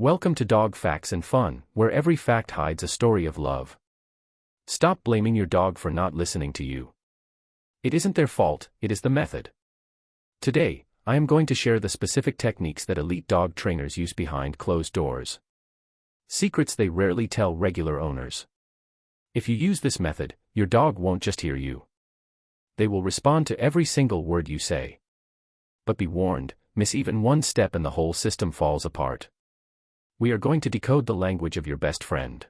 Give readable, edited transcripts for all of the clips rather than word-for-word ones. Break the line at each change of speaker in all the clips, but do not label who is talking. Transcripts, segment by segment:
Welcome to Dog Facts and Fun, where every fact hides a story of love. Stop blaming your dog for not listening to you. It isn't their fault, it is the method. Today, I am going to share the specific techniques that elite dog trainers use behind closed doors. Secrets they rarely tell regular owners. If you use this method, your dog won't just hear you. They will respond to every single word you say. But be warned, miss even one step and the whole system falls apart. We are going to decode the language of your best friend.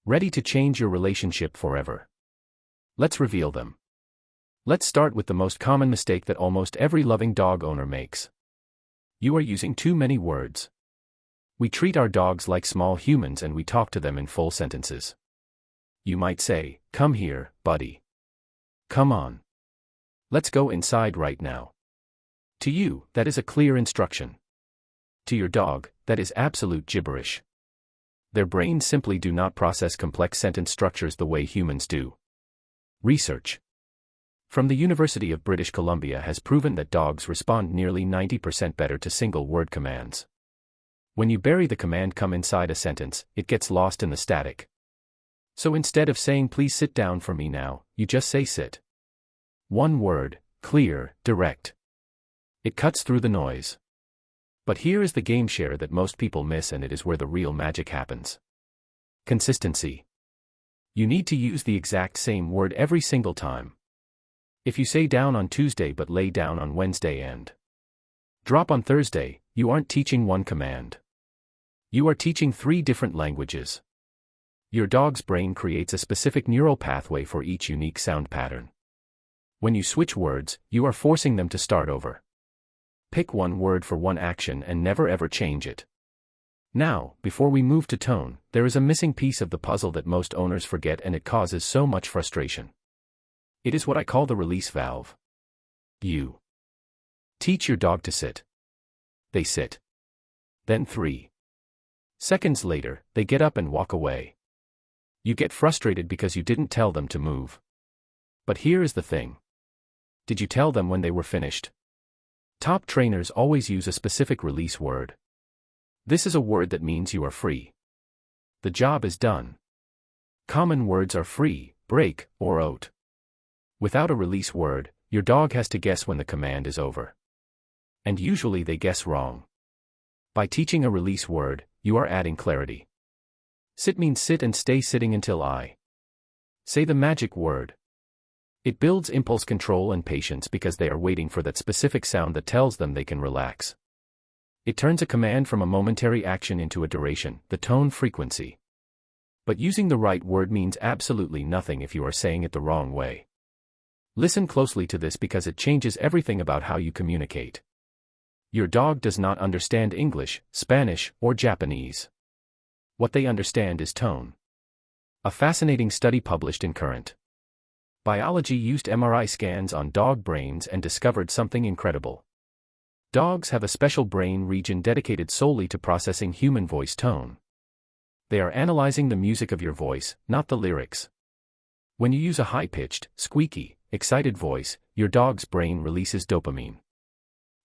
Ready to change your relationship forever? Let's reveal them. Let's start with the most common mistake that almost every loving dog owner makes. You are using too many words. We treat our dogs like small humans and we talk to them in full sentences. You might say, "Come here, buddy. Come on. Let's go inside right now." To you, that is a clear instruction. To your dog, that is absolute gibberish. Their brains simply do not process complex sentence structures the way humans do. Research from the University of British Columbia has proven that dogs respond nearly 90% better to single-word commands. When you bury the command "come inside" a sentence, it gets lost in the static. So instead of saying "please sit down for me now," you just say "sit." One word, clear, direct. It cuts through the noise. But here is the game share that most people miss, and it is where the real magic happens. Consistency. You need to use the exact same word every single time. If you say "down" on Tuesday but lay down on Wednesday and drop on Thursday, you aren't teaching one command. You are teaching 3 different languages. Your dog's brain creates a specific neural pathway for each unique sound pattern. When you switch words, you are forcing them to start over. Pick one word for one action and never ever change it. Now, before we move to tone, there is a missing piece of the puzzle that most owners forget, and it causes so much frustration. It is what I call the release valve. You teach your dog to sit. They sit. Then 3 seconds later, they get up and walk away. You get frustrated because you didn't tell them to move. But here is the thing. Did you tell them when they were finished? Top trainers always use a specific release word. This is a word that means you are free. The job is done. Common words are free, break, or out. Without a release word, your dog has to guess when the command is over. And usually they guess wrong. By teaching a release word, you are adding clarity. Sit means sit and stay sitting until I say the magic word. It builds impulse control and patience because they are waiting for that specific sound that tells them they can relax. It turns a command from a momentary action into a duration, the tone frequency. But using the right word means absolutely nothing if you are saying it the wrong way. Listen closely to this because it changes everything about how you communicate. Your dog does not understand English, Spanish, or Japanese. What they understand is tone. A fascinating study published in Current Biology used MRI scans on dog brains and discovered something incredible. Dogs have a special brain region dedicated solely to processing human voice tone. They are analyzing the music of your voice, not the lyrics. When you use a high-pitched, squeaky, excited voice, your dog's brain releases dopamine.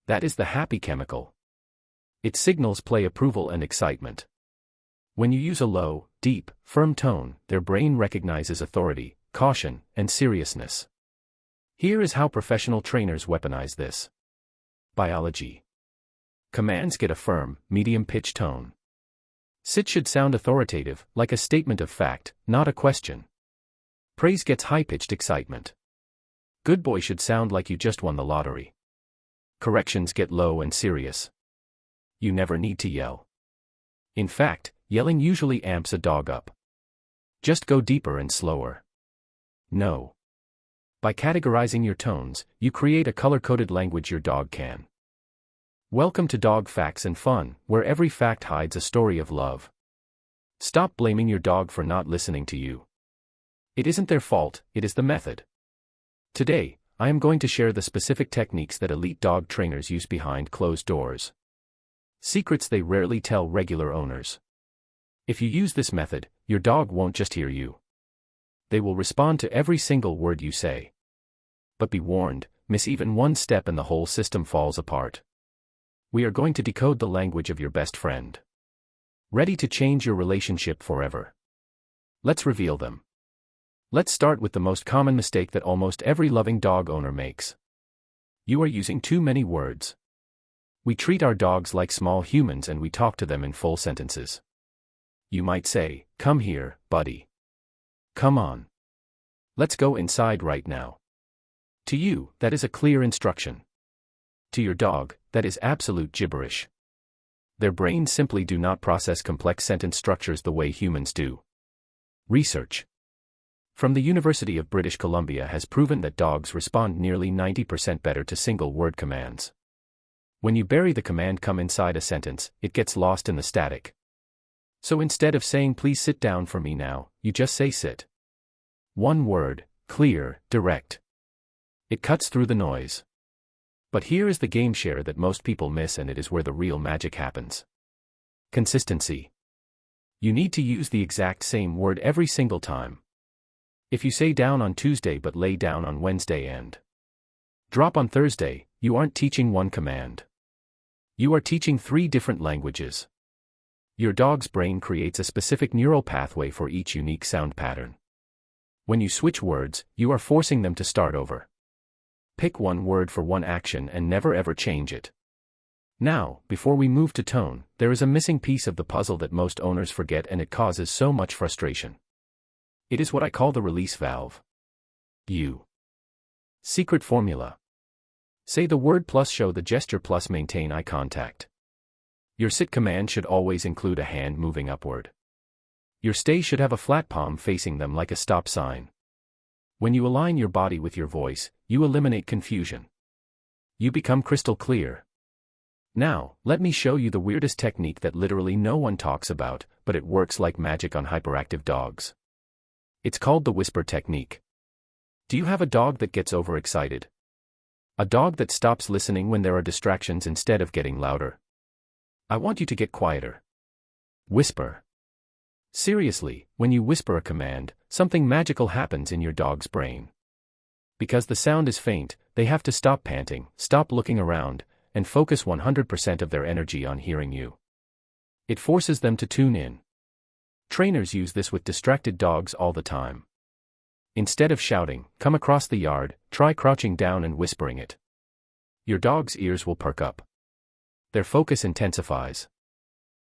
That is the happy chemical. It signals play, approval, and excitement. When you use a low, deep, firm tone, their brain recognizes authority, caution, and seriousness. Here is how professional trainers weaponize this. Biology. Commands get a firm, medium-pitch tone. Sit should sound authoritative, like a statement of fact, not a question. Praise gets high-pitched excitement. Good boy should sound like you just won the lottery. Corrections get low and serious. You never need to yell. In fact, yelling usually amps a dog up. Just go deeper and slower. No. By categorizing your tones, you create a color-coded language your dog can. Welcome to Dog Facts and Fun, where every fact hides a story of love. Stop blaming your dog for not listening to you. It isn't their fault, it is the method. Today, I am going to share the specific techniques that elite dog trainers use behind closed doors. Secrets they rarely tell regular owners. If you use this method, your dog won't just hear you. They will respond to every single word you say. But be warned, miss even one step and the whole system falls apart. We are going to decode the language of your best friend. Ready to change your relationship forever? Let's reveal them. Let's start with the most common mistake that almost every loving dog owner makes. You are using too many words. We treat our dogs like small humans and we talk to them in full sentences. You might say, "Come here, buddy. Come on. Let's go inside right now." To you, that is a clear instruction. To your dog, that is absolute gibberish. Their brains simply do not process complex sentence structures the way humans do. Research from the University of British Columbia has proven that dogs respond nearly 90% better to single-word commands. When you bury the command "come inside" a sentence, it gets lost in the static. So instead of saying "please sit down for me now," you just say "sit." One word, clear, direct. It cuts through the noise. But here is the game share that most people miss, and it is where the real magic happens. Consistency. You need to use the exact same word every single time. If you say "down" on Tuesday but lay down on Wednesday and drop on Thursday, you aren't teaching one command. You are teaching 3 different languages. Your dog's brain creates a specific neural pathway for each unique sound pattern. When you switch words, you are forcing them to start over. Pick one word for one action and never ever change it. Now, before we move to tone, there is a missing piece of the puzzle that most owners forget, and it causes so much frustration. It is what I call the release valve. Secret formula. Say the word plus show the gesture plus maintain eye contact. Your sit command should always include a hand moving upward. Your stay should have a flat palm facing them like a stop sign. When you align your body with your voice, you eliminate confusion. You become crystal clear. Now, let me show you the weirdest technique that literally no one talks about, but it works like magic on hyperactive dogs. It's called the whisper technique. Do you have a dog that gets overexcited? A dog that stops listening when there are distractions instead of getting louder? I want you to get quieter. Whisper. Seriously, when you whisper a command, something magical happens in your dog's brain. Because the sound is faint, they have to stop panting, stop looking around, and focus 100% of their energy on hearing you. It forces them to tune in. Trainers use this with distracted dogs all the time. Instead of shouting, "Come across the yard," try crouching down and whispering it. Your dog's ears will perk up. Their focus intensifies.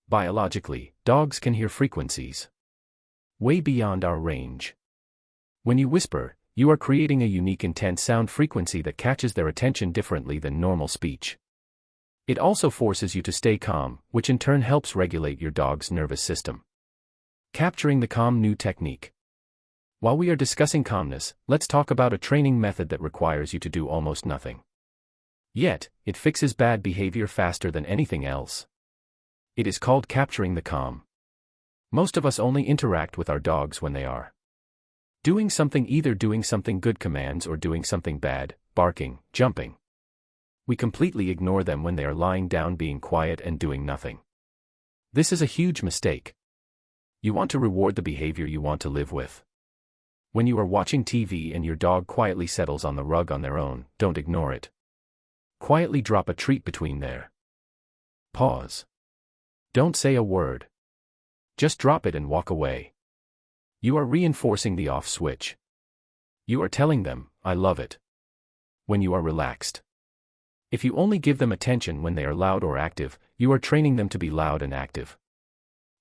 Biologically, dogs can hear frequencies way beyond our range. When you whisper, you are creating a unique intense sound frequency that catches their attention differently than normal speech. It also forces you to stay calm, which in turn helps regulate your dog's nervous system. Capturing the calm new technique. While we are discussing calmness, let's talk about a training method that requires you to do almost nothing. Yet, it fixes bad behavior faster than anything else. It is called capturing the calm. Most of us only interact with our dogs when they are doing something, either doing something good, commands, or doing something bad, barking, jumping. We completely ignore them when they are lying down, being quiet, and doing nothing. This is a huge mistake. You want to reward the behavior you want to live with. When you are watching TV and your dog quietly settles on the rug on their own, don't ignore it. Quietly drop a treat between their paws. Don't say a word. Just drop it and walk away. You are reinforcing the off switch. You are telling them, "I love it," when you are relaxed. If you only give them attention when they are loud or active, you are training them to be loud and active.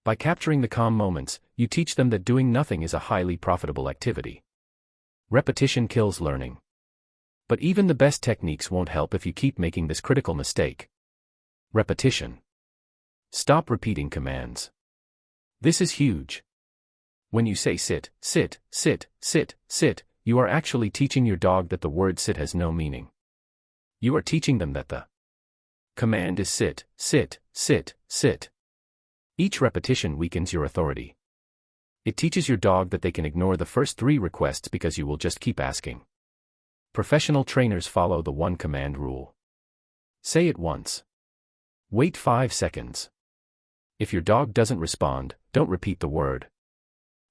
By capturing the calm moments, you teach them that doing nothing is a highly profitable activity. Repetition kills learning. But even the best techniques won't help if you keep making this critical mistake. Repetition. Stop repeating commands. This is huge. When you say sit, sit, sit, sit, sit, you are actually teaching your dog that the word sit has no meaning. You are teaching them that the command is sit, sit, sit, sit. Each repetition weakens your authority. It teaches your dog that they can ignore the first 3 requests because you will just keep asking. Professional trainers follow the one command rule. Say it once. Wait 5 seconds. If your dog doesn't respond, don't repeat the word.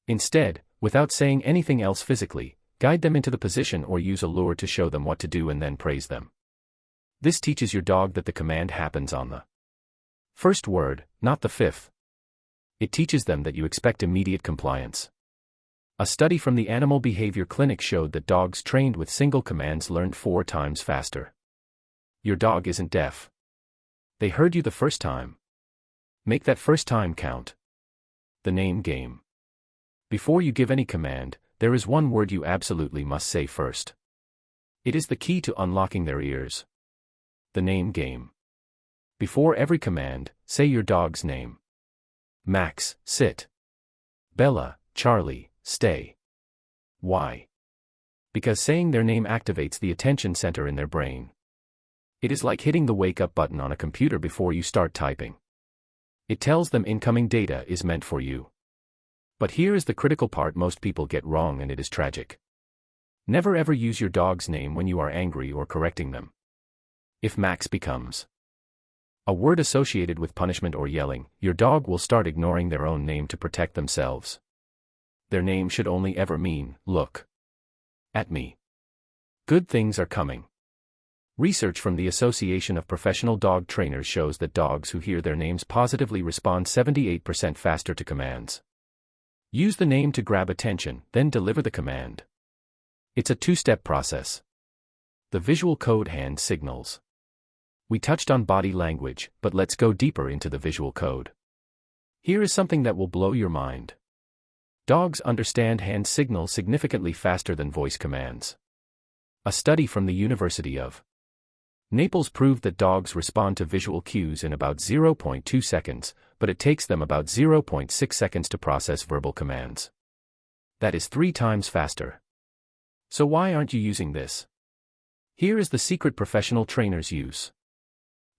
Instead, without saying anything else physically, guide them into the position or use a lure to show them what to do and then praise them. This teaches your dog that the command happens on the first word, not the 5th. It teaches them that you expect immediate compliance. A study from the Animal Behavior Clinic showed that dogs trained with single commands learned 4 times faster. Your dog isn't deaf. They heard you the first time. Make that first time count. The name game. Before you give any command, there is one word you absolutely must say first. It is the key to unlocking their ears. The name game. Before every command, say your dog's name. Max, sit. Bella, Charlie, stay. Why? Because saying their name activates the attention center in their brain. It is like hitting the wake-up button on a computer before you start typing. It tells them incoming data is meant for you. But here is the critical part most people get wrong, and it is tragic. Never ever use your dog's name when you are angry or correcting them. If Max becomes a word associated with punishment or yelling, your dog will start ignoring their own name to protect themselves. Their name should only ever mean, look at me. Good things are coming. Research from the Association of Professional Dog Trainers shows that dogs who hear their names positively respond 78% faster to commands. Use the name to grab attention, then deliver the command. It's a 2-step process. The visual code: hand signals. We touched on body language, but let's go deeper into the visual code. Here is something that will blow your mind. Dogs understand hand signals significantly faster than voice commands. A study from the University of Naples proved that dogs respond to visual cues in about 0.2 seconds, but it takes them about 0.6 seconds to process verbal commands. That is 3 times faster. So why aren't you using this? Here is the secret professional trainers use.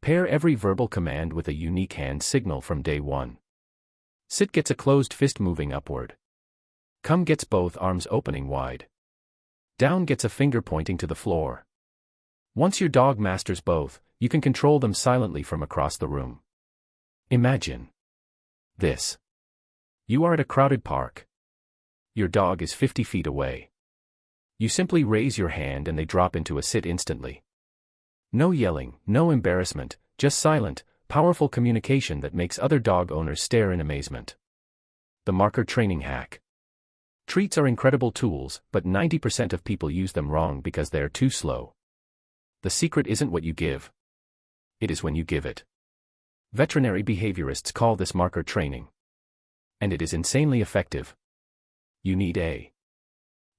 Pair every verbal command with a unique hand signal from day 1. Sit gets a closed fist moving upward. Come gets both arms opening wide. Down gets a finger pointing to the floor. Once your dog masters both, you can control them silently from across the room. Imagine this. You are at a crowded park. Your dog is 50 feet away. You simply raise your hand and they drop into a sit instantly. No yelling, no embarrassment, just silent, powerful communication that makes other dog owners stare in amazement. The marker training hack. Treats are incredible tools, but 90% of people use them wrong because they are too slow. The secret isn't what you give. It is when you give it. Veterinary behaviorists call this marker training. And it is insanely effective. You need a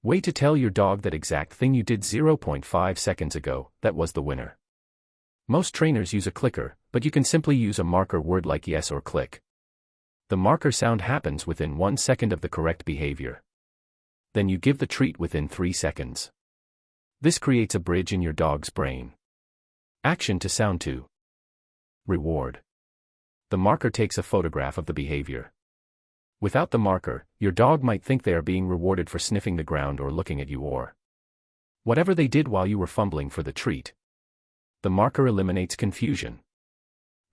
way to tell your dog that exact thing you did 0.5 seconds ago, that was the winner. Most trainers use a clicker, but you can simply use a marker word like yes or click. The marker sound happens within 1 second of the correct behavior. Then you give the treat within 3 seconds. This creates a bridge in your dog's brain. Action to sound to reward. The marker takes a photograph of the behavior. Without the marker, your dog might think they are being rewarded for sniffing the ground or looking at you or whatever they did while you were fumbling for the treat. The marker eliminates confusion.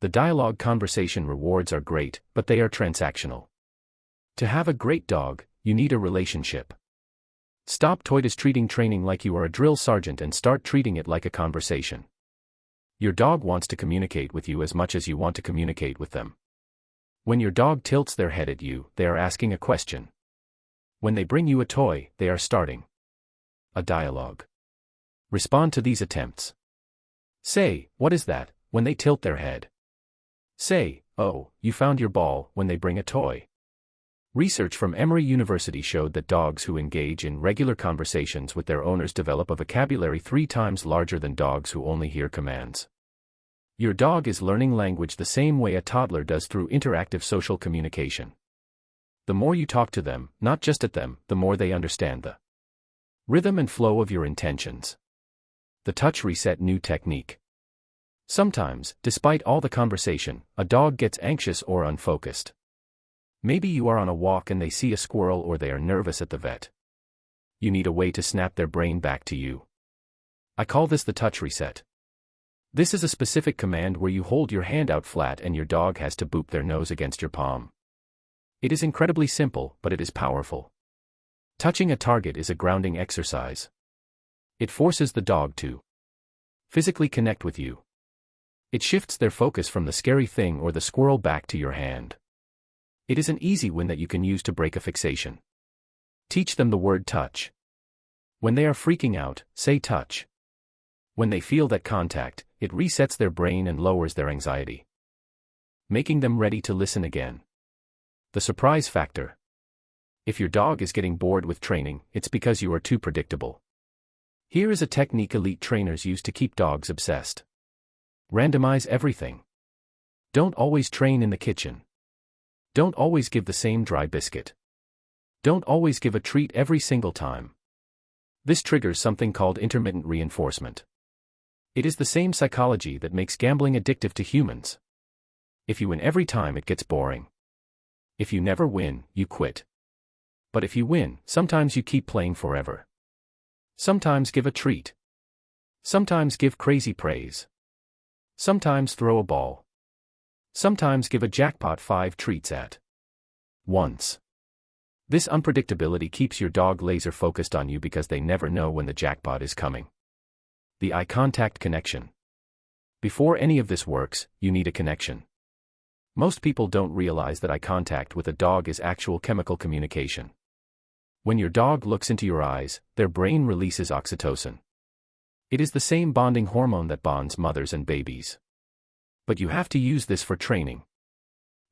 The dialogue conversation rewards are great, but they are transactional. To have a great dog, you need a relationship. Stop treating training like you are a drill sergeant and start treating it like a conversation. Your dog wants to communicate with you as much as you want to communicate with them. When your dog tilts their head at you, they are asking a question. When they bring you a toy, they are starting a dialogue. Respond to these attempts. Say, "What is that?" when they tilt their head. Say, "Oh, you found your ball," when they bring a toy. Research from Emory University showed that dogs who engage in regular conversations with their owners develop a vocabulary 3 times larger than dogs who only hear commands. Your dog is learning language the same way a toddler does through interactive social communication. The more you talk to them, not just at them, the more they understand the rhythm and flow of your intentions. The touch reset new technique. Sometimes, despite all the conversation, a dog gets anxious or unfocused. Maybe you are on a walk and they see a squirrel or they are nervous at the vet. You need a way to snap their brain back to you. I call this the touch reset. This is a specific command where you hold your hand out flat and your dog has to boop their nose against your palm. It is incredibly simple, but it is powerful. Touching a target is a grounding exercise. It forces the dog to physically connect with you. It shifts their focus from the scary thing or the squirrel back to your hand. It is an easy win that you can use to break a fixation. Teach them the word touch. When they are freaking out, say touch. When they feel that contact, it resets their brain and lowers their anxiety, making them ready to listen again. The surprise factor. If your dog is getting bored with training, it's because you are too predictable. Here is a technique elite trainers use to keep dogs obsessed. Randomize everything. Don't always train in the kitchen. Don't always give the same dry biscuit. Don't always give a treat every single time. This triggers something called intermittent reinforcement. It is the same psychology that makes gambling addictive to humans. If you win every time, it gets boring. If you never win, you quit. But if you win, sometimes you keep playing forever. Sometimes give a treat. Sometimes give crazy praise. Sometimes throw a ball. Sometimes give a jackpot 5 treats at once. This unpredictability keeps your dog laser focused on you because they never know when the jackpot is coming. The eye contact connection. Before any of this works, you need a connection. Most people don't realize that eye contact with a dog is actual chemical communication. When your dog looks into your eyes, their brain releases oxytocin. It is the same bonding hormone that bonds mothers and babies. But you have to use this for training.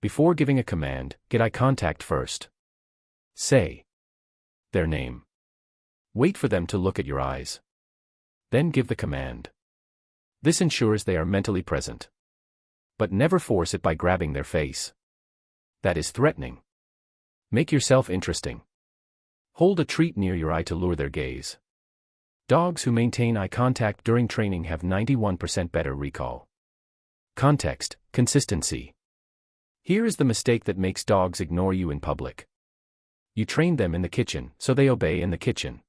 Before giving a command, get eye contact first. Say their name. Wait for them to look at your eyes. Then give the command. This ensures they are mentally present. But never force it by grabbing their face. That is threatening. Make yourself interesting. Hold a treat near your eye to lure their gaze. Dogs who maintain eye contact during training have 91% better recall. Context, consistency. Here is the mistake that makes dogs ignore you in public. You trained them in the kitchen, so they obey in the kitchen.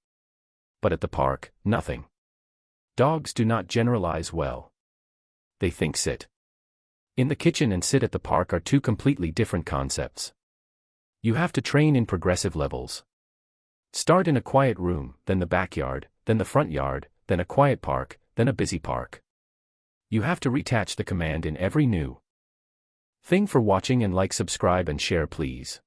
But at the park, nothing. Dogs do not generalize well. They think sit. In the kitchen and sit at the park are two completely different concepts. You have to train in progressive levels. Start in a quiet room, then the backyard, then the front yard, then a quiet park, then a busy park. You have to retouch the command in every new thing. For watching and like, subscribe and share please.